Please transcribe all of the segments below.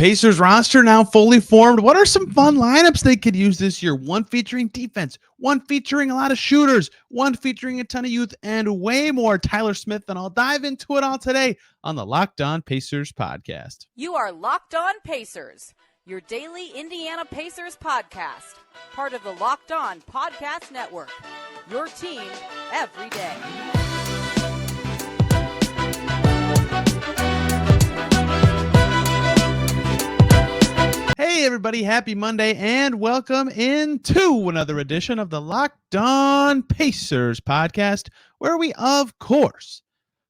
Pacers roster now fully formed. What are some fun lineups they could use this year? One featuring defense, one featuring a lot of shooters, one featuring a ton of youth, and way more. Tyler Smith, and I'll dive into it all today on the Locked On Pacers podcast. You are Locked On Pacers, your daily Indiana Pacers podcast, part of the Locked On Podcast Network, your team every day. Hey everybody, happy Monday and welcome into another edition of the Locked On Pacers podcast, where we, of course,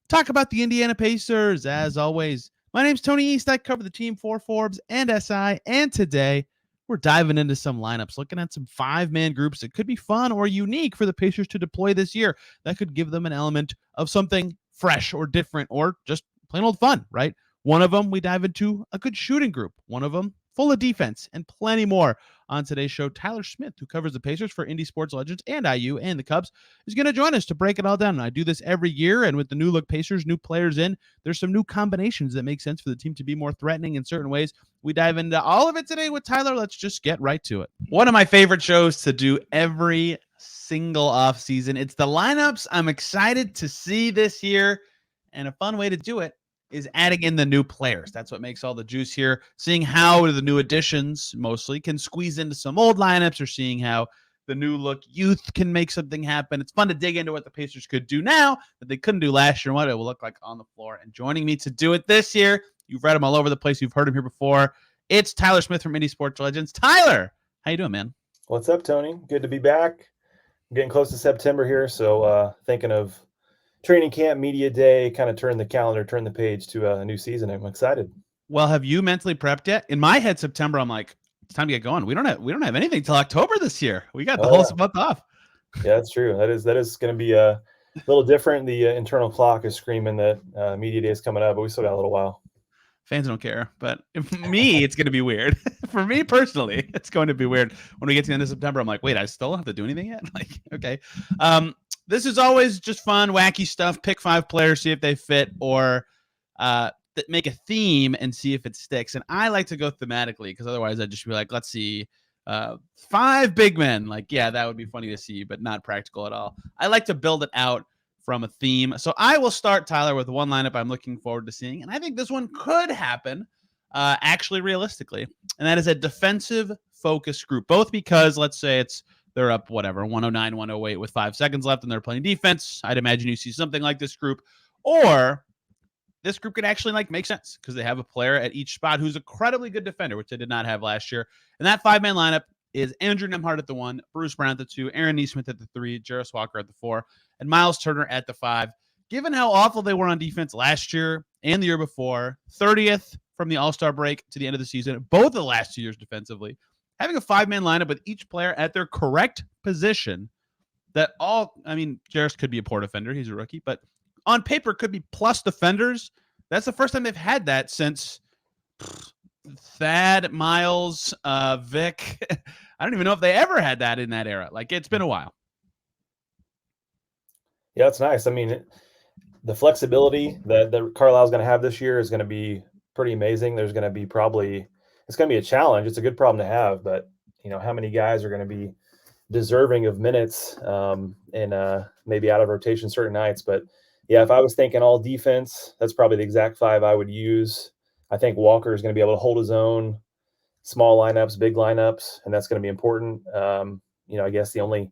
talk about the Indiana Pacers. As always, my name's Tony East. I cover the team for Forbes and SI, and today we're diving into some lineups, looking at some five-man groups that could be fun or unique for the Pacers to deploy this year. That could give them an element of something fresh or different or just plain old fun, right? One of them, we dive into a good shooting group. One of them, full of defense, and plenty more. On today's show, Tyler Smith, who covers the Pacers for Indy Sports Legends and IU and the Cubs, is going to join us to break it all down. And I do this every year, and with the new look Pacers, new players in, there's some new combinations that make sense for the team to be more threatening in certain ways. We dive into all of it today with Tyler. Let's just get right to it. One of my favorite shows to do every single offseason. It's the lineups I'm excited to see this year, and a fun way to do it is adding in the new players. That's what makes all the juice here. Seeing how the new additions mostly can squeeze into some old lineups, or seeing how the new look youth can make something happen. It's fun to dig into what the Pacers could do now that they couldn't do last year and what it will look like on the floor. And joining me to do it this year, you've read him all over the place. You've heard him here before. It's Tyler Smith from Indy Sports Legends. Tyler, how you doing, man? What's up, Tony? Good to be back. I'm getting close to September here, so thinking of training camp, media day, kind of turn the page to a new season. I'm excited. Well, have you mentally prepped yet? In my head, September, I'm like, it's time to get going. We don't have anything till October this year. We got the whole month off. Yeah, that's true. That is going to be a little different. The internal clock is screaming that media day is coming up, but we still got a little while. Fans don't care, but for me, it's going to be weird. For me personally, it's going to be weird. When we get to the end of September, I'm like, wait, I still don't have to do anything yet? Like, okay. This is always just fun, wacky stuff. Pick five players, see if they fit, or make a theme and see if it sticks. And I like to go thematically, because otherwise I'd just be like, let's see, five big men. Like, yeah, that would be funny to see, but not practical at all. I like to build it out from a theme. So I will start, Tyler, with one lineup I'm looking forward to seeing. And I think this one could happen, actually, realistically. And that is a defensive focus group, both because, let's say they're up, 109, 108 with 5 seconds left, and they're playing defense. I'd imagine you see something like this group. Or this group could actually make sense because they have a player at each spot who's a incredibly good defender, which they did not have last year. And that five-man lineup is Andrew Nembhard at the 1, Bruce Brown at the 2, Aaron Nesmith at the 3, Jarris Walker at the 4, and Miles Turner at the 5. Given how awful they were on defense last year and the year before, 30th from the All-Star break to the end of the season, both of the last 2 years defensively, having a five-man lineup with each player at their correct position, Jarris could be a poor defender. He's a rookie, but on paper could be plus defenders. That's the first time they've had that since Thad, Miles, Vic. I don't even know if they ever had that in that era. It's been a while. Yeah, it's nice. The flexibility that Carlisle's going to have this year is going to be pretty amazing. There's going to be it's going to be a challenge. It's a good problem to have, but how many guys are going to be deserving of minutes and maybe out of rotation certain nights. But yeah, if I was thinking all defense, that's probably the exact five I would use. I think Walker is going to be able to hold his own, small lineups, big lineups, and that's going to be important. I guess the only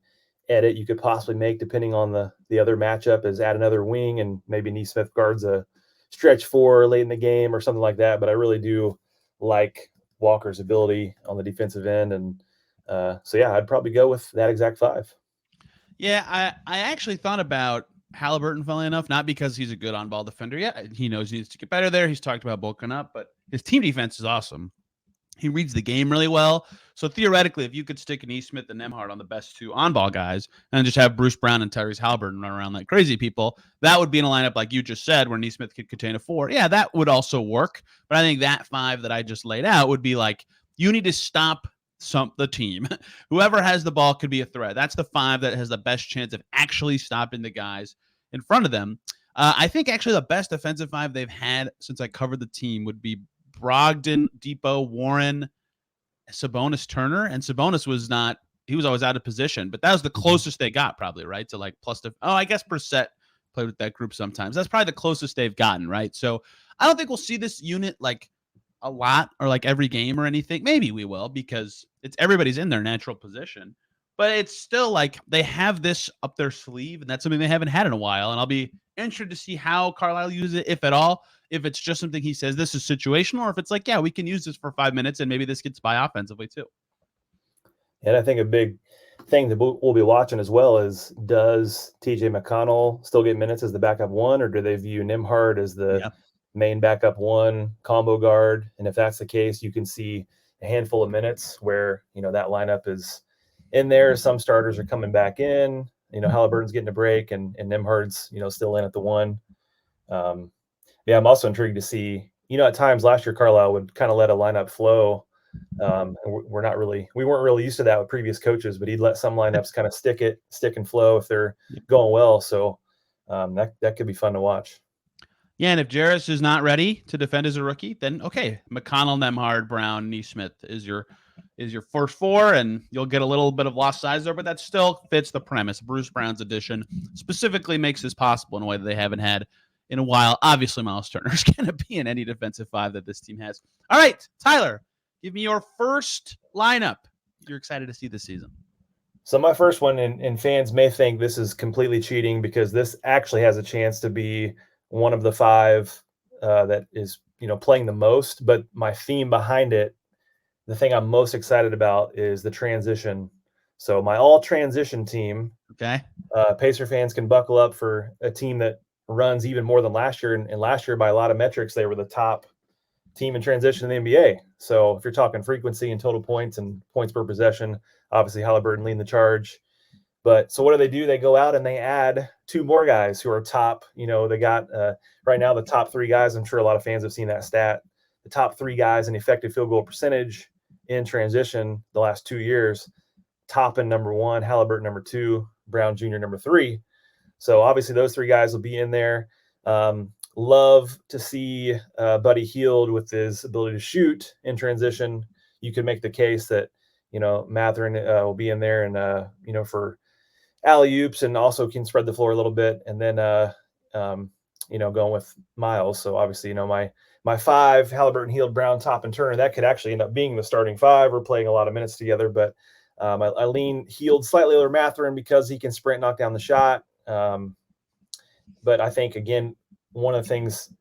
edit you could possibly make, depending on the other matchup, is add another wing, and maybe Nesmith guards a stretch 4 late in the game or something like that. But I really do like Walker's ability on the defensive end. And so, yeah, I'd probably go with that exact five. Yeah, I actually thought about Halliburton, funnily enough, not because he's a good on-ball defender. Yeah, he knows he needs to get better there. He's talked about bulking up, but his team defense is awesome. He reads the game really well. So theoretically, if you could stick an Nesmith and Nembhard on the best 2 on-ball guys and just have Bruce Brown and Tyrese Halliburton run around like crazy people, that would be in a lineup like you just said, where Nesmith could contain a 4. Yeah, that would also work. But I think that 5 that I just laid out would be you need to stop the team. Whoever has the ball could be a threat. That's the 5 that has the best chance of actually stopping the guys in front of them. I think actually the best defensive 5 they've had since I covered the team would be Brogdon, Depot, Warren, Sabonis, Turner, and Sabonis he was always out of position, but that was the closest they got probably, right? To like I guess Brissett played with that group sometimes. That's probably the closest they've gotten, right? So I don't think we'll see this unit like a lot or like every game or anything. Maybe we will because everybody's in their natural position, but it's still like they have this up their sleeve, and that's something they haven't had in a while. And I'll be interested to see how Carlisle uses it, if at all. If it's just something he says this is situational, or if it's like, yeah, we can use this for 5 minutes and maybe this gets by offensively too. And I think a big thing that we'll be watching as well is, does TJ McConnell still get minutes as the backup one, or do they view Nembhard as the main backup one combo guard? And if that's the case, you can see a handful of minutes where, that lineup is in there. Some starters are coming back in, Halliburton's getting a break and Nembhard's, still in at the one. I'm also intrigued to see, at times last year, Carlisle would kind of let a lineup flow. We weren't really used to that with previous coaches, but he'd let some lineups kind of stick and flow if they're going well. So that could be fun to watch. Yeah, and if Jarris is not ready to defend as a rookie, then okay, McConnell, Nembhard, Brown, Neesmith is your first four, and you'll get a little bit of lost size there, but that still fits the premise. Bruce Brown's addition specifically makes this possible in a way that they haven't had in a while. Obviously, Miles Turner's going to be in any defensive five that this team has. All right, Tyler, give me your first lineup you're excited to see this season. So my first one, and fans may think this is completely cheating because this actually has a chance to be one of the five that is, playing the most. But my theme behind it, the thing I'm most excited about is the transition. So my all transition team. Okay. Pacer fans can buckle up for a team that runs even more than last year. And last year, by a lot of metrics, they were the top team in transition in the NBA. So if you're talking frequency and total points and points per possession, obviously Halliburton leading the charge. But so what do? They go out and they add two more guys who are top. They got right now the top three guys. I'm sure a lot of fans have seen that stat. The top three guys in effective field goal percentage in transition the last 2 years. Toppin number one, Halliburton number two, Brown Jr. number three. So obviously those three guys will be in there. Love to see Buddy Hield with his ability to shoot in transition. You could make the case that, Mathurin will be in there and, for alley-oops, and also can spread the floor a little bit. And then, going with Miles. So obviously, my five, Halliburton, Hield, Brown, Toppin, Turner, that could actually end up being the starting five. We're playing a lot of minutes together, but I lean Hield slightly over Mathurin because he can sprint, knock down the shot. But I think, again, one of the things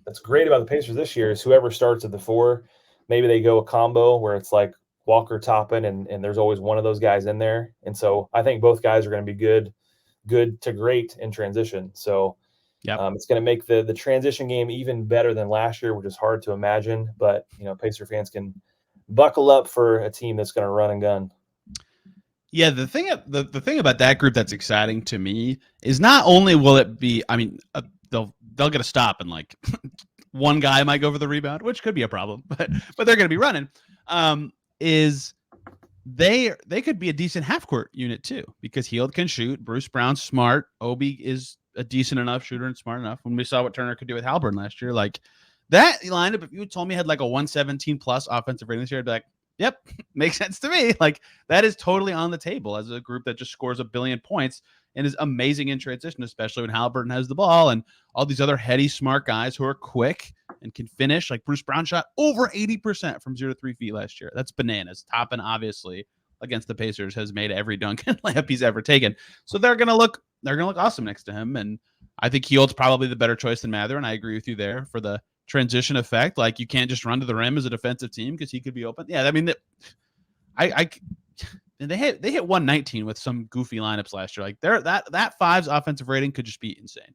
that's great about the Pacers this year is whoever starts at the four, maybe they go a combo where it's like Walker, Toppin, and there's always one of those guys in there. And so I think both guys are going to be good to great in transition. So it's going to make the transition game even better than last year, which is hard to imagine. But, Pacer fans can buckle up for a team that's going to run and gun. Yeah, the thing about that group that's exciting to me is not only will it be, they'll get a stop and like one guy might go for the rebound, which could be a problem, but they're going to be running. Is they could be a decent half court unit too, because Hield can shoot, Bruce Brown's smart, Obi is a decent enough shooter and smart enough. When we saw what Turner could do with Halliburton last year, like that lineup, if you told me had like a 117 plus offensive rating this year, I'd be like, yep, makes sense to me. Like that is totally on the table as a group that just scores 1 billion points and is amazing in transition, especially when Halliburton has the ball and all these other heady, smart guys who are quick and can finish. Like Bruce Brown shot over 80% from 0 to 3 feet last year. That's bananas. Toppin, obviously, against the Pacers has made every dunk and layup he's ever taken. So they're gonna look awesome next to him. And I think Hield's probably the better choice than Mather, and I agree with you there for the transition effect. Like you can't just run to the rim as a defensive team because he could be open. Yeah, I mean they hit 119 with some goofy lineups last year. Like that five's offensive rating could just be insane.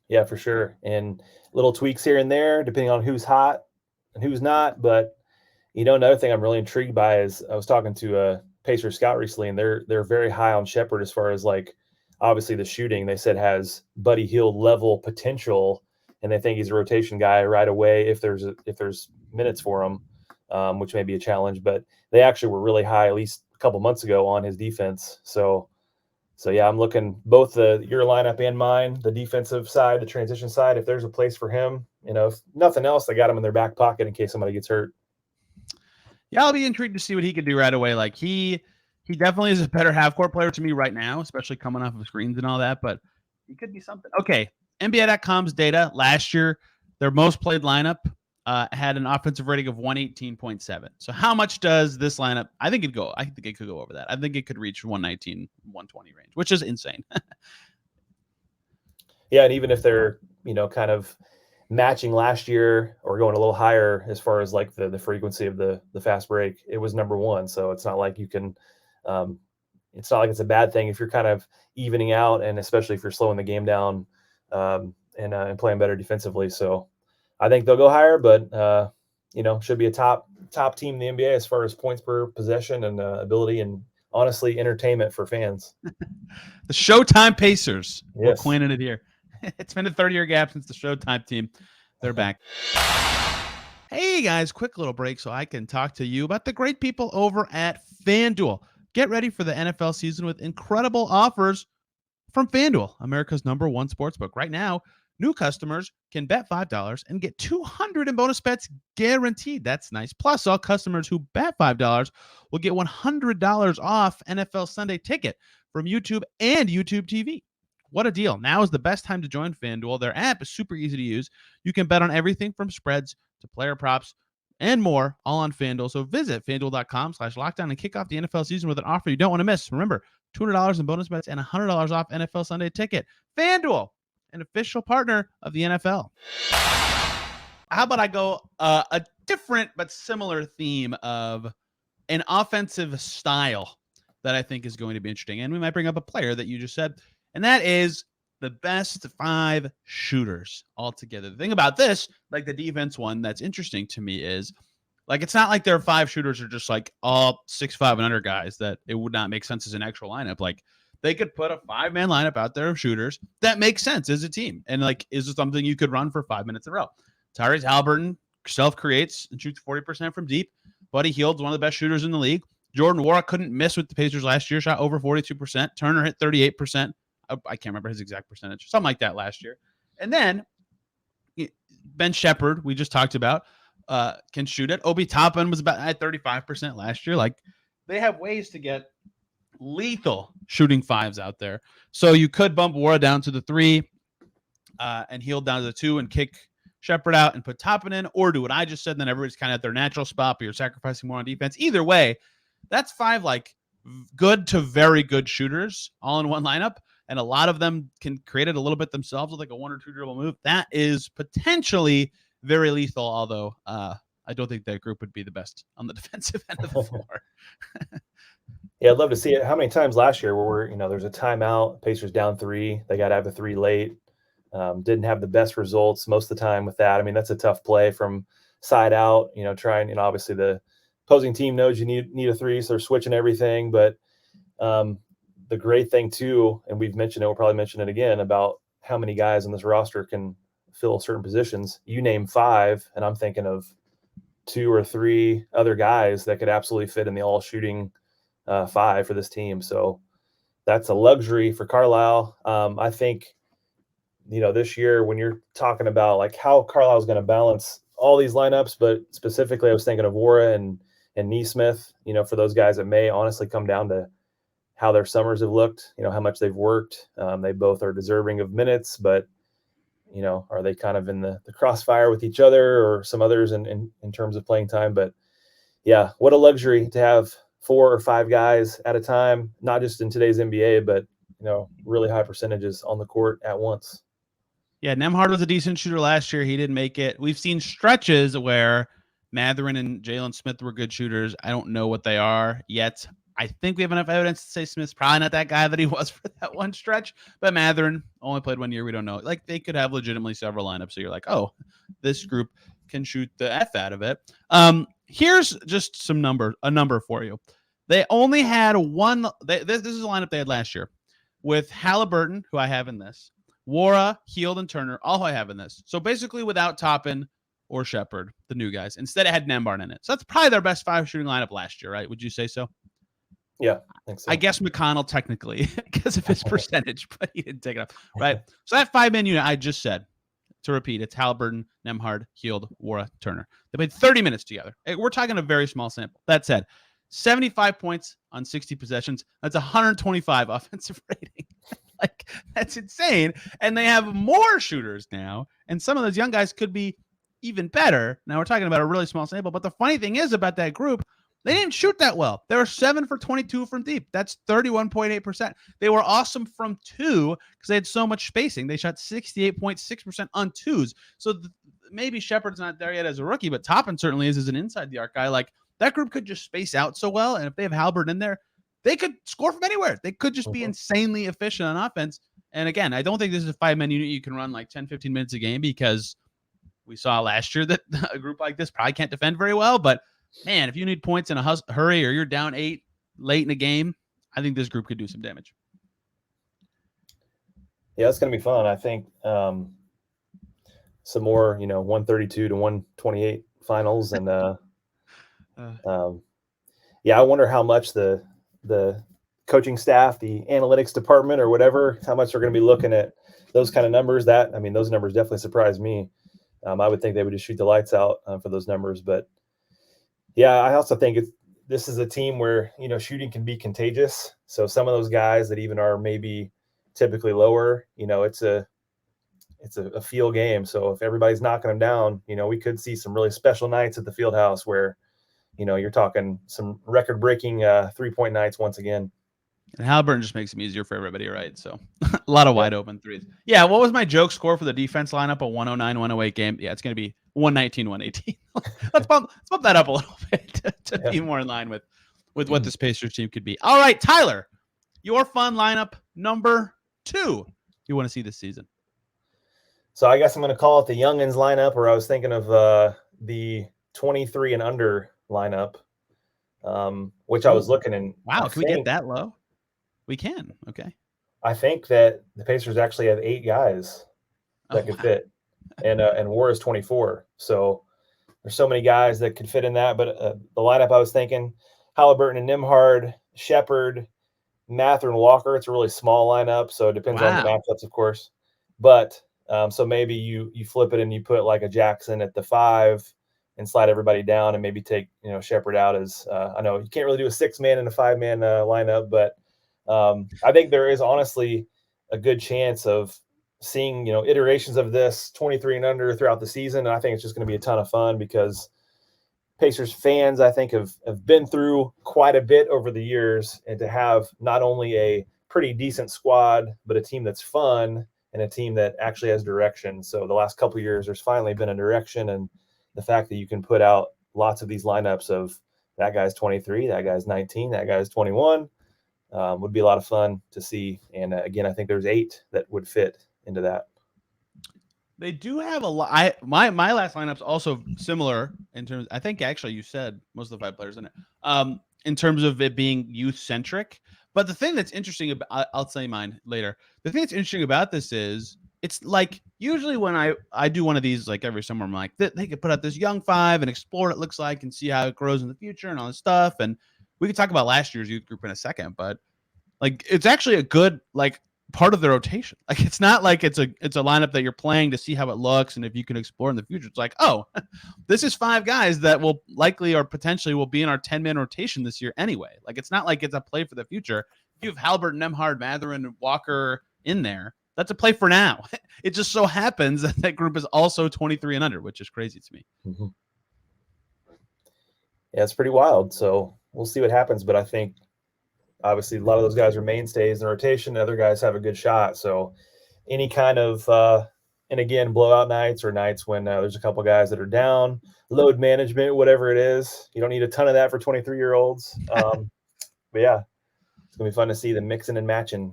Yeah, for sure. And little tweaks here and there, depending on who's hot and who's not. But another thing I'm really intrigued by is I was talking to a Pacer scout recently, and they're very high on Shepherd as far as like obviously the shooting. They said has Buddy Hield level potential, and they think he's a rotation guy right away if there's minutes for him, which may be a challenge. But they actually were really high at least a couple months ago on his defense. So So yeah, I'm looking both your lineup and mine, the defensive side, the transition side. If there's a place for him, if nothing else, they got him in their back pocket in case somebody gets hurt. Yeah, I'll be intrigued to see what he could do right away. Like he definitely is a better half-court player to me right now, especially coming off of screens and all that, but he could be something. Okay, NBA.com's data last year, their most played lineup had an offensive rating of 118.7. So how much does this lineup? I think it could go over that. I think it could reach 119, 120 range, which is insane. Yeah, and even if they're, kind of matching last year or going a little higher as far as like the frequency of the fast break, it was number one. So it's not like you can, it's not like it's a bad thing if you're kind of evening out, and especially if you're slowing the game down and playing better defensively. So I think they'll go higher, but should be a top team in the NBA as far as points per possession and ability and honestly entertainment for fans. The Showtime Pacers. Yes. We're coining it here. It's been a 30-year gap since the Showtime team. They're back. Hey guys, quick little break so I can talk to you about the great people over at FanDuel. Get ready for the NFL season with incredible offers from FanDuel, America's #1 sportsbook. Right now, new customers can bet $5 and get $200 in bonus bets guaranteed. That's nice. Plus, all customers who bet $5 will get $100 off NFL Sunday Ticket from YouTube and YouTube TV. What a deal. Now is the best time to join FanDuel. Their app is super easy to use. You can bet on everything from spreads to player props and more, all on FanDuel. So visit FanDuel.com/lockdown and kick off the NFL season with an offer you don't want to miss. Remember, $200 in bonus bets and $100 off NFL Sunday Ticket. FanDuel, an official partner of the NFL. How about I go a different but similar theme of an offensive style that I think is going to be interesting. And we might bring up a player that you just said, and that is the best 5 shooters altogether. The thing about this, like the defense one that's interesting to me is, like, it's not like their 5 shooters are just like all 6'5" and under guys that it would not make sense as an actual lineup. Like, they could put a 5-man lineup out there of shooters that makes sense as a team. And like, is it something you could run for 5 minutes in a row? Tyrese Halliburton self-creates and shoots 40% from deep. Buddy Hield's one of the best shooters in the league. Jordan Nwora couldn't miss with the Pacers last year, shot over 42%. Turner hit 38%. I can't remember his exact percentage, something like that last year. And then Ben Shepherd, we just talked about, can shoot it. Obi Toppin was about at 35% last year. Like, they have ways to get lethal shooting 5s out there. So you could bump Nwora down to the 3 and Hield down to the 2 and kick Shepherd out and put Toppin in, or do what I just said, and then everybody's kind of at their natural spot, but you're sacrificing more on defense. Either way, that's 5 like good to very good shooters all in one lineup. And a lot of them can create it a little bit themselves with like a 1 or 2 dribble move. That is potentially very lethal, although I don't think that group would be the best on the defensive end of the floor. Yeah, I'd love to see it. How many times last year where there's a timeout, Pacers down 3, they got to have a 3 late. Didn't have the best results most of the time with that. I mean, that's a tough play from side out, trying, obviously the opposing team knows you need a 3, so they're switching everything. But the great thing too, and we've mentioned it, we'll probably mention it again, about how many guys on this roster can fill certain positions. You name 5, and I'm thinking of 2 or 3 other guys that could absolutely fit in the all shooting 5 for this team. So that's a luxury for Carlisle. I think, this year when you're talking about like how Carlisle is going to balance all these lineups, but specifically I was thinking of Nwora and Nesmith, for those guys, it may honestly come down to how their summers have looked, how much they've worked. They both are deserving of minutes, but, are they kind of in the crossfire with each other or some others in terms of playing time? But yeah, what a luxury to have 4 or 5 guys at a time, not just in today's NBA, but, really high percentages on the court at once. Yeah, Nembhard was a decent shooter last year. He didn't make it. We've seen stretches where Mathurin and Jalen Smith were good shooters. I don't know what they are yet. I think we have enough evidence to say Smith's probably not that guy that he was for that one stretch, but Mathurin only played 1 year. We don't know. Like, they could have legitimately several lineups. So you're like, oh, this group can shoot the F out of it. Here's just a number for you. They only had one. This is a lineup they had last year with Halliburton, who I have in this, Nwora, Hield, and Turner, all who I have in this. So basically without Toppin or Shepherd, the new guys. Instead, it had Nembhard in it. So that's probably their best 5 shooting lineup last year, right? Would you say so? Yeah, I think so. I guess McConnell technically because of his percentage, but he didn't take it up. Right. So that 5-man unit I just said, to repeat, it's Halliburton, Nembhard, Hield, Wara, Turner. They played 30 minutes together. We're talking a very small sample. That said, 75 points on 60 possessions. That's 125 offensive rating. Like, that's insane. And they have more shooters now. And some of those young guys could be even better. Now we're talking about a really small sample. But the funny thing is about that group, they didn't shoot that well. They were 7 for 22 from deep. That's 31.8%. They were awesome from two because they had so much spacing. They shot 68.6% on twos. So maybe Shepard's not there yet as a rookie, but Toppin certainly is as an inside the arc guy. Like, that group could just space out so well. And if they have Halbert in there, they could score from anywhere. They could just be insanely efficient on offense. And again, I don't think this is a 5-man unit you can run like 10, 15 minutes a game because we saw last year that a group like this probably can't defend very well. But man, if you need points in a hurry or you're down 8 late in a game, I think this group could do some damage. Yeah, it's going to be fun. I think some more, 132 to 128 finals. And yeah, I wonder how much the coaching staff, the analytics department or whatever, how much they're going to be looking at those kind of numbers. Those numbers definitely surprised me. I would think they would just shoot the lights out for those numbers. But yeah, I also think this is a team where, shooting can be contagious. So some of those guys that even are maybe typically lower, it's a field game. So if everybody's knocking them down, we could see some really special nights at the field house where, you're talking some record-breaking 3-point nights once again. And Halliburton just makes them easier for everybody, right? So a lot of wide open threes. Yeah, what was my joke score for the defense lineup? A 109, 108 game. Yeah, it's going to be 119, 118. let's bump that up a little bit to be more in line with what this Pacers team could be. All right, Tyler, your fun lineup number 2 you want to see this season. So I guess I'm going to call it the youngins lineup, or I was thinking of the 23 and under lineup, which I was looking in. Wow, can we get that low? We can. Okay. I think that the Pacers actually have 8 guys that could fit, and War is 24. So there's so many guys that could fit in that. But the lineup I was thinking: Halliburton and Nembhard, Shepard, Mather and Walker. It's a really small lineup, so it depends on the matchups, of course. But so maybe you flip it and you put like a Jackson at the 5 and slide everybody down, and maybe take Shepard out as I know you can't really do a 6-man and a 5-man lineup, but I think there is honestly a good chance of seeing iterations of this 23 and under throughout the season. And I think it's just going to be a ton of fun because Pacers fans, I think, have been through quite a bit over the years, and to have not only a pretty decent squad, but a team that's fun and a team that actually has direction. So the last couple of years, there's finally been a direction, and the fact that you can put out lots of these lineups of that guy's 23, that guy's 19, that guy's 21 would be a lot of fun to see. And again, I think there's 8 that would fit into that. They do have a lot. My last lineup's also similar in terms. I think actually you said most of the 5 players in it. In terms of it being youth-centric. But the thing that's interesting about, I'll say mine later. The thing that's interesting about this is it's like usually when I do one of these like every summer, I'm like, they could put out this young 5 and explore what it looks like and see how it grows in the future and all this stuff. And we could talk about last year's youth group in a second, but like it's actually a good like part of the rotation. Like it's not like it's a lineup that you're playing to see how it looks and if you can explore in the future. It's like, oh, this is 5 guys that will likely or potentially will be in our 10-man rotation this year anyway. Like it's not like it's a play for the future. If you have Halbert, Nembhard, Mather, and Walker in there, that's a play for now. It just so happens that that group is also 23 and under, which is crazy to me. Mm-hmm. Yeah, it's pretty wild. So we'll see what happens. But I think obviously a lot of those guys are mainstays in rotation. Other guys have a good shot. So any kind of, and again, blowout nights or nights when there's a couple guys that are down, load management, whatever it is. You don't need a ton of that for 23-year-olds. But yeah, it's going to be fun to see the mixing and matching.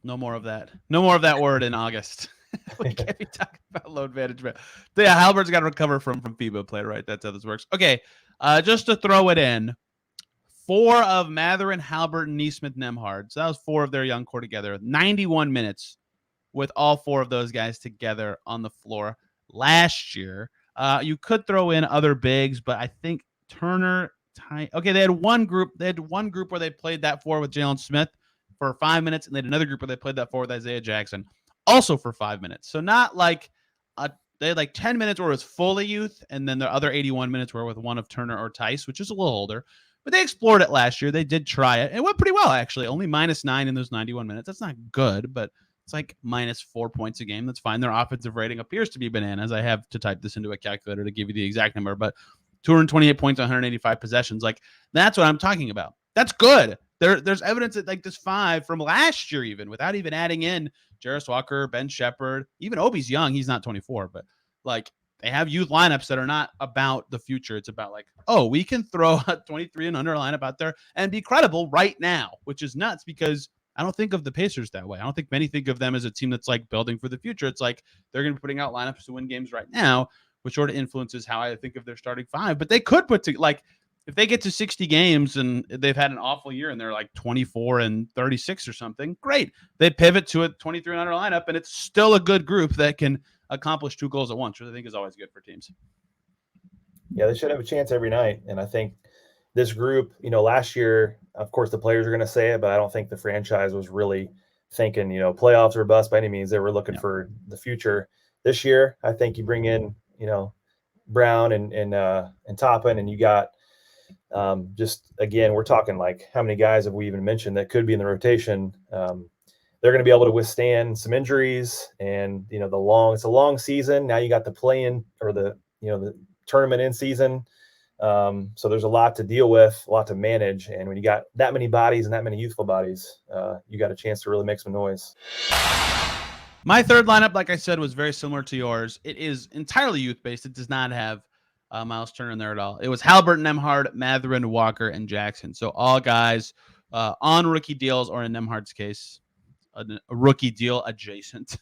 No more of that. No more of that word in August. We can't be talking about load management. So yeah, Halbert's got to recover from FIBA play, right? That's how this works. Okay, just to throw it in, 4 of Mather and Halbert and Nesmith Nembhard. So that was 4 of their young core together. 91 minutes with all 4 of those guys together on the floor last year. You could throw in other bigs, but I think Turner Okay, they had one group where they played that 4 with Jalen Smith for 5 minutes, and they had another group where they played that 4 with Isaiah Jackson, also for 5 minutes. So not like they had like 10 minutes where it was fully youth, and then the other 81 minutes were with one of Turner or Tice, which is a little older. But they explored it last year. They did try it. It went pretty well, actually. Only -9 in those 91 minutes. That's not good, but it's like -4 points a game. That's fine. Their offensive rating appears to be bananas. I have to type this into a calculator to give you the exact number, but 228 points, 185 possessions. Like, that's what I'm talking about. That's good. There's evidence that like this 5 from last year, even without even adding in Jarris Walker, Ben Shepherd, even Obi's young. He's not 24, but like they have youth lineups that are not about the future. It's about like, oh, we can throw a 23 and under lineup out there and be credible right now, which is nuts because I don't think of the Pacers that way. I don't think many think of them as a team that's like building for the future. It's like they're going to be putting out lineups to win games right now, which sort of influences how I think of their starting 5. But they could put to like, if they get to 60 games and they've had an awful year and they're like 24 and 36 or something, great. They pivot to a 23 and under lineup, and it's still a good group that can accomplish 2 goals at once, which I think is always good for teams. Yeah, they should have a chance every night. And I think this group, last year, of course, the players are going to say it, but I don't think the franchise was really thinking, playoffs or bust by any means. They were looking for the future. This year, I think you bring in, Brown and Toppin, and you got just, again, we're talking like how many guys have we even mentioned that could be in the rotation? They're going to be able to withstand some injuries, and it's a long season. Now you got the play-in or the tournament in season, so there's a lot to deal with, a lot to manage, and when you got that many bodies and that many youthful bodies, you got a chance to really make some noise. My third lineup, like I said, was very similar to yours. It is entirely youth-based. It does not have Miles Turner in there at all. It was Halliburton, Nembhard, Mathurin, Walker, and Jackson. So all guys on rookie deals, or in Nembhard's case, a rookie deal adjacent,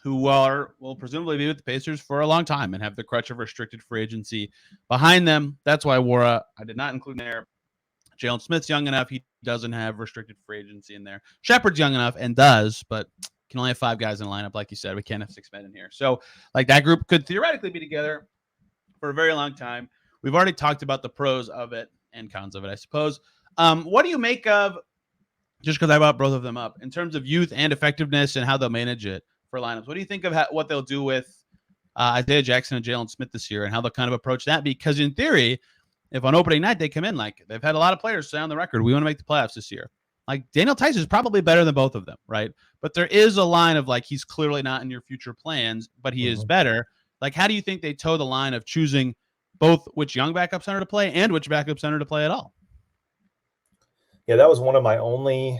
who will presumably be with the Pacers for a long time and have the crutch of restricted free agency behind them. That's why I did not include in there. Jalen Smith's young enough. He doesn't have restricted free agency in there. Shepherd's young enough and does, but can only have 5 guys in the lineup. Like you said, we can't have 6 men in here. So like that group could theoretically be together for a very long time. We've already talked about the pros of it and cons of it, I suppose. What do you make of, just because I brought both of them up, in terms of youth and effectiveness and how they'll manage it for lineups? What do you think of what they'll do with Isaiah Jackson and Jalen Smith this year and how they'll kind of approach that? Because in theory, if on opening night they come in, like they've had a lot of players say on the record, we want to make the playoffs this year. Like Daniel Tice is probably better than both of them, right? But there is a line of like, he's clearly not in your future plans, but he is better. Like, how do you think they toe the line of choosing both which young backup center to play and which backup center to play at all? Yeah, that was one of my only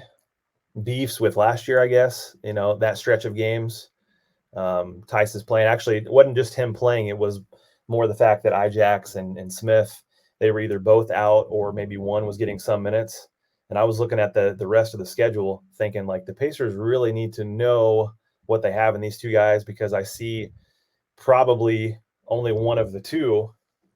beefs with last year, I guess, that stretch of games. Tice is playing. Actually, it wasn't just him playing. It was more the fact that Ijax and Smith, they were either both out or maybe one was getting some minutes. And I was looking at the rest of the schedule thinking like the Pacers really need to know what they have in these 2 guys, because I see probably only one of the 2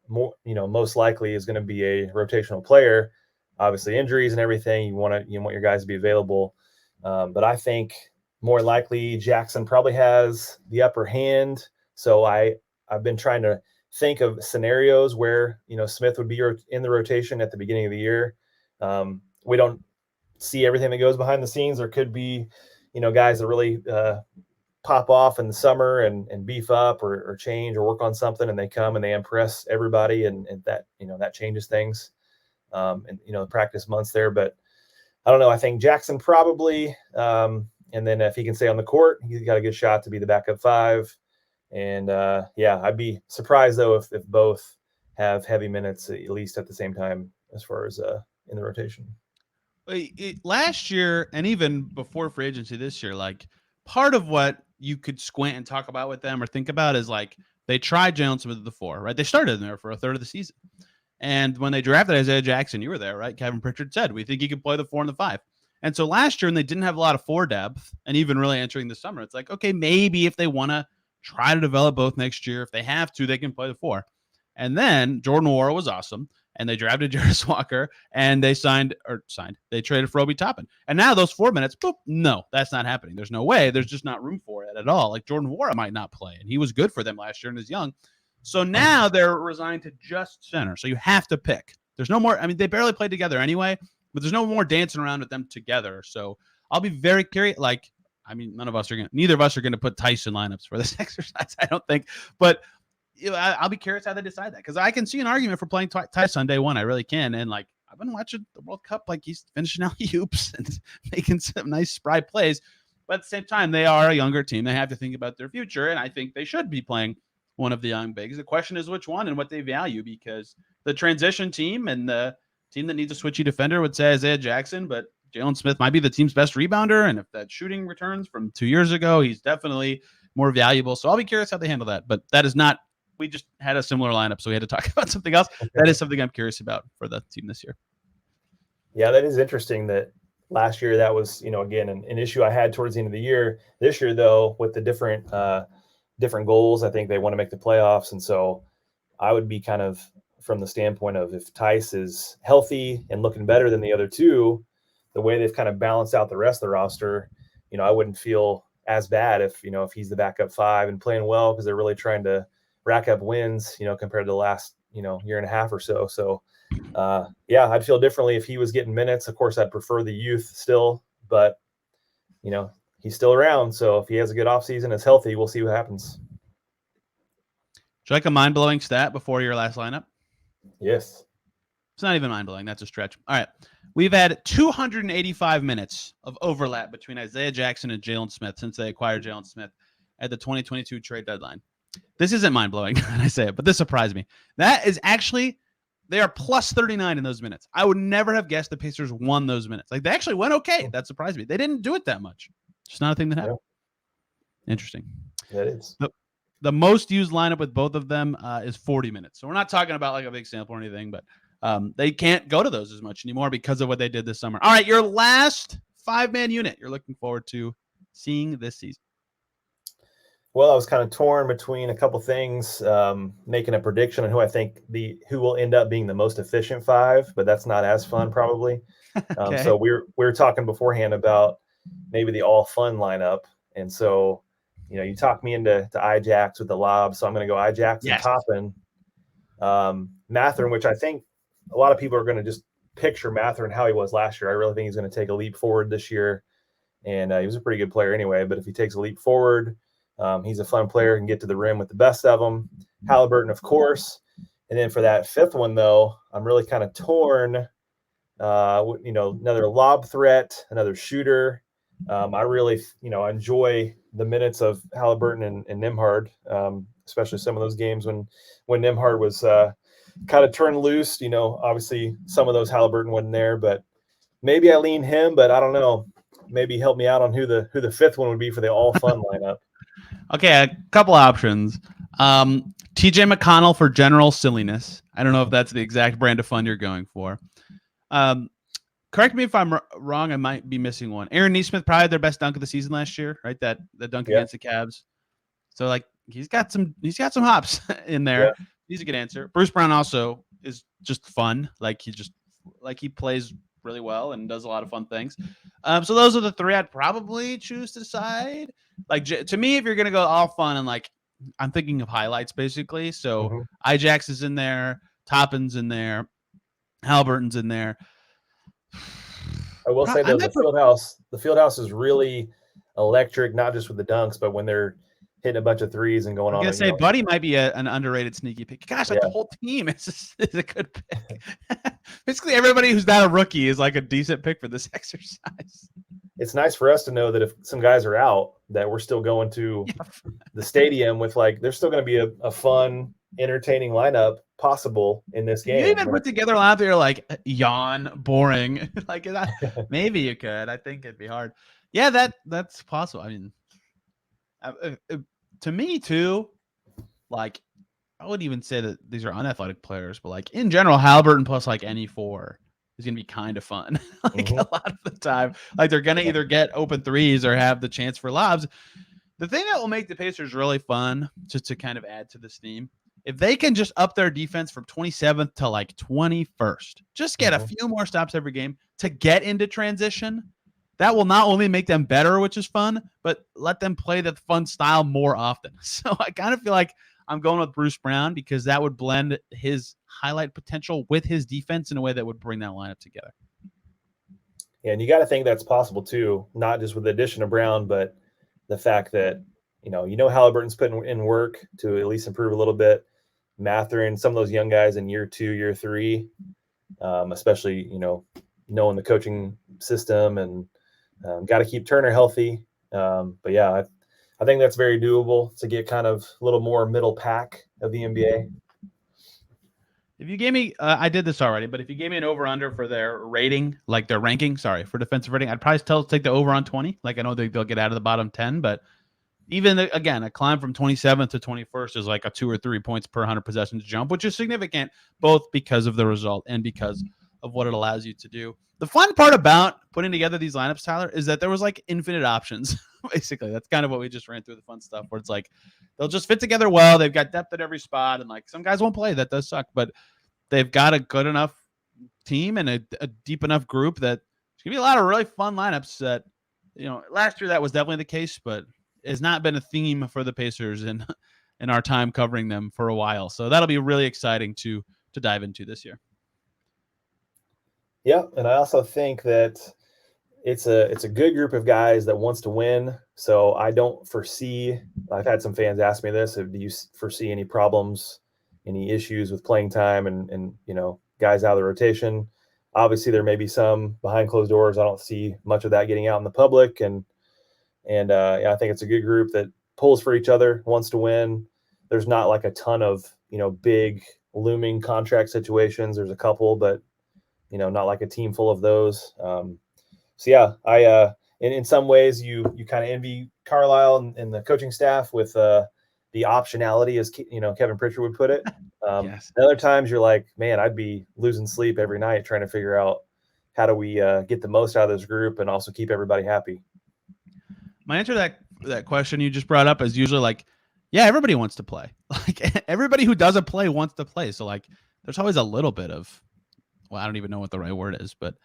most likely is going to be a rotational player. Obviously injuries and everything, you want your guys to be available. But I think more likely Jackson probably has the upper hand. So I've been trying to think of scenarios where, Smith would be in the rotation at the beginning of the year. We don't see everything that goes behind the scenes. There could be, guys that really pop off in the summer and beef up or change or work on something, and they come and they impress everybody, and that, that changes things. The practice months there, but I don't know. I think Jackson probably, and then if he can stay on the court, he's got a good shot to be the backup 5. And I'd be surprised though if both have heavy minutes at least at the same time as far as in the rotation. Last year, and even before free agency this year, like part of what you could squint and talk about with them or think about is like they tried Jalen Smith at the 4, right? They started in there for a third of the season. And when they drafted Isaiah Jackson, you were there, right? Kevin Pritchard said, we think he could play the 4 and the 5. And so last year, when they didn't have a lot of 4 depth, and even really entering the summer, it's like, okay, maybe if they want to try to develop both next year, if they have to, they can play the 4. And then Jordan Nwora was awesome, and they drafted Jarris Walker, and they they traded for Obi Toppin. And now those 4 minutes, boop, no, that's not happening. There's no way. There's just not room for it at all. Like Jordan Nwora might not play, and he was good for them last year and is young. So now they're resigned to just center. So you have to pick. There's no more. I mean, they barely played together anyway, but there's no more dancing around with them together. So I'll be very curious. Like, I mean, neither of us are going to put Tyson lineups for this exercise, I don't think. But I'll be curious how they decide that, because I can see an argument for playing Tyson on day one. I really can. And like, I've been watching the World Cup, like he's finishing out hoops and making some nice spry plays. But at the same time, they are a younger team. They have to think about their future, and I think they should be playing one of the young bigs. The question is which one and what they value, because the transition team and the team that needs a switchy defender would say Isaiah Jackson, but Jalen Smith might be the team's best rebounder, and if that shooting returns from 2 years ago, he's definitely more valuable. So I'll be curious how they handle that. But that is not – we just had a similar lineup, so we had to talk about something else. Okay. That is something I'm curious about for the team this year. Yeah, that is interesting that last year that was, again, an issue I had towards the end of the year. This year, though, with the different goals, I think they want to make the playoffs. And so I would be kind of from the standpoint of, if Tice is healthy and looking better than the other two, the way they've kind of balanced out the rest of the roster, I wouldn't feel as bad if he's the backup five and playing well, because they're really trying to rack up wins, compared to the last, year and a half or so. So, yeah, I'd feel differently if he was getting minutes. Of course, I'd prefer the youth still, but, he's still around. So if he has a good offseason, is healthy, we'll see what happens. Would you like a mind-blowing stat before your last lineup? Yes. It's not even mind-blowing. That's a stretch. All right. We've had 285 minutes of overlap between Isaiah Jackson and Jalen Smith since they acquired Jalen Smith at the 2022 trade deadline. This isn't mind-blowing when I say it, but this surprised me. That is actually, they are plus 39 in those minutes. I would never have guessed the Pacers won those minutes. Like, they actually went okay. That surprised me. They didn't do it that much. Just not a thing that happened. Yeah. Interesting. That is. The most used lineup with both of them is 40 minutes. So we're not talking about like a big sample or anything, but they can't go to those as much anymore because of what they did this summer. All right, your last 5-man unit you're looking forward to seeing this season. Well, I was kind of torn between a couple things, making a prediction on who I think who will end up being the most efficient five, but that's not as fun probably. Okay. So we were talking beforehand about maybe the all fun lineup, and so you talked me into Ijax with the lob, so I'm going to go Ijax and Toppin. Mathurin, which I think a lot of people are going to just picture Mathurin how he was last year. I really think he's going to take a leap forward this year, and he was a pretty good player anyway. But if he takes a leap forward, he's a fun player, can get to the rim with the best of them. Halliburton, of course. And then for that fifth one, though, I'm really kind of torn. Another lob threat, another shooter. I really, enjoy the minutes of Halliburton and Nembhard, especially some of those games when Nembhard was kind of turned loose. Obviously some of those Halliburton wasn't there, but maybe I lean him. But I don't know. Maybe help me out on who the fifth one would be for the all fun lineup. Okay, a couple options. TJ McConnell for general silliness. I don't know if that's the exact brand of fun you're going for. Correct me if I'm wrong. I might be missing one. Aaron Nesmith probably had their best dunk of the season last year, right? That dunk against the Cavs. So like he's got some hops in there. Yeah. He's a good answer. Bruce Brown also is just fun. He plays really well and does a lot of fun things. So those are the three I'd probably choose to decide. Like to me, if you're gonna go all fun and like I'm thinking of highlights basically. So Ijax is in there, Toppin's in there, Halliburton's in there. I will say though, the field house is really electric, not just with the dunks, but when they're hitting a bunch of threes and going on. I'm gonna say Buddy might be an underrated sneaky pick. Gosh, like the whole team is a good pick. Basically, everybody who's not a rookie is like a decent pick for this exercise. It's nice for us to know that if some guys are out, that we're still going to the stadium with there's still going to be a fun, entertaining lineup possible in this game. You even put together a lineup that you're like, yawn, boring. Maybe you could. I think it'd be hard. Yeah, that's possible. I mean, to me too, like I wouldn't even say that these are unathletic players, but like in general, Halliburton plus like any four is going to be kind of fun. A lot of the time, like they're going to either get open threes or have the chance for lobs. The thing that will make the Pacers really fun, just to kind of add to this theme, if they can just up their defense from 27th to like 21st, just get a few more stops every game to get into transition, that will not only make them better, which is fun, but let them play the fun style more often. So I kind of feel like I'm going with Bruce Brown because that would blend his highlight potential with his defense in a way that would bring that lineup together. Yeah, and you got to think that's possible too, not just with the addition of Brown, but the fact that, Halliburton's putting in work to at least improve a little bit. Mathurin, some of those young guys in year 2, year 3, especially, knowing the coaching system and got to keep Turner healthy. But yeah, I think that's very doable to get kind of a little more middle pack of the NBA. If you gave me, I did this already, but if you gave me an over-under for their rating, like their ranking, for defensive rating, I'd probably still take the over on 20. Like, I know they'll get out of the bottom 10, but even, again, a climb from 27th to 21st is like a 2 or 3 points per 100 possessions jump, which is significant, both because of the result and because of what it allows you to do. The fun part about putting together these lineups, Tyler, is that there was like infinite options. Basically, that's kind of what we just ran through, the fun stuff, where it's like they'll just fit together well. They've got depth at every spot, and like some guys won't play. That does suck, but they've got a good enough team and a deep enough group that it's gonna be a lot of really fun lineups. That last year that was definitely the case, but has not been a theme for the Pacers in our time covering them for a while. So that'll be really exciting to dive into this year. Yeah, and I also think that it's a good group of guys that wants to win. So I don't foresee. I've had some fans ask me this: do you foresee any problems, any issues with playing time, and guys out of the rotation? Obviously, there may be some behind closed doors. I don't see much of that getting out in the public, and I think it's a good group that pulls for each other, wants to win. There's not like a ton of big looming contract situations. There's a couple, but not like a team full of those. So yeah, I in some ways you kind of envy Carlisle and the coaching staff with the optionality, as Kevin Pritchard would put it. Yes. And other times you're like, man, I'd be losing sleep every night trying to figure out how do we get the most out of this group and also keep everybody happy. My answer to that question you just brought up is usually like, yeah, everybody wants to play. Like everybody who doesn't play wants to play. So like, there's always a little bit of, well, I don't even know what the right word is, but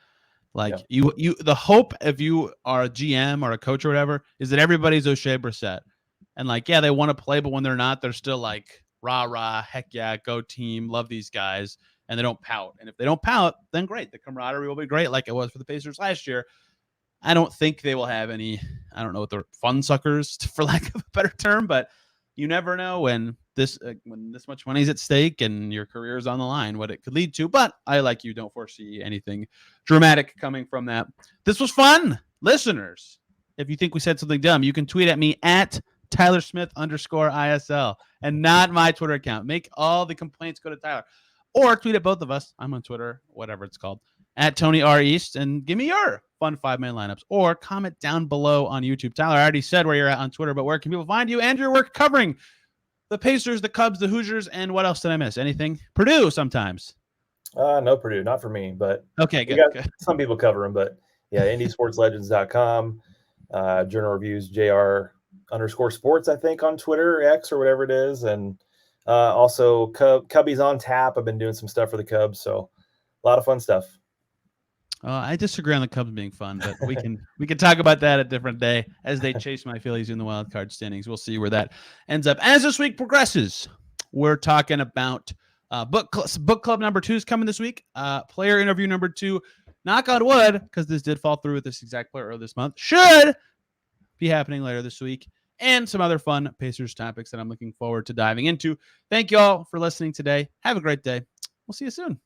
like you the hope, if you are a GM or a coach or whatever, is that everybody's O'Shea Brissett. And like, yeah, they want to play, but when they're not, they're still like, rah, rah, heck yeah, go team, love these guys. And they don't pout. And if they don't pout, then great. The camaraderie will be great, like it was for the Pacers last year. I don't think they will have any, I don't know what the fun suckers, for lack of a better term, but you never know when this much money is at stake and your career is on the line, what it could lead to. But I, like you, don't foresee anything dramatic coming from that. This was fun. Listeners, if you think we said something dumb, you can tweet at me at TylerSmith_ISL and not my Twitter account. Make all the complaints go to Tyler. Or tweet at both of us. I'm on Twitter, whatever it's called, at Tony R. East, and give me your fun 5-man lineups. Or comment down below on YouTube. Tyler, I already said where you're at on Twitter, but where can people find you and your work covering the Pacers, the Cubs, the Hoosiers, and what else did I miss? Anything? Purdue sometimes. No Purdue, not for me, but okay, good. Some people cover them, but yeah, IndySportsLegends.com, Journal Reviews, JR_sports, I think, on Twitter, X, or whatever it is, and also Cubbies on tap. I've been doing some stuff for the Cubs, so a lot of fun stuff. I disagree on the Cubs being fun, but we can talk about that a different day as they chase my Phillies in the wild card standings. We'll see where that ends up. As this week progresses, we're talking about book club number 2 is coming this week. Player interview number 2, knock on wood, because this did fall through with this exact player this month, should be happening later this week, and some other fun Pacers topics that I'm looking forward to diving into. Thank you all for listening today. Have a great day. We'll see you soon.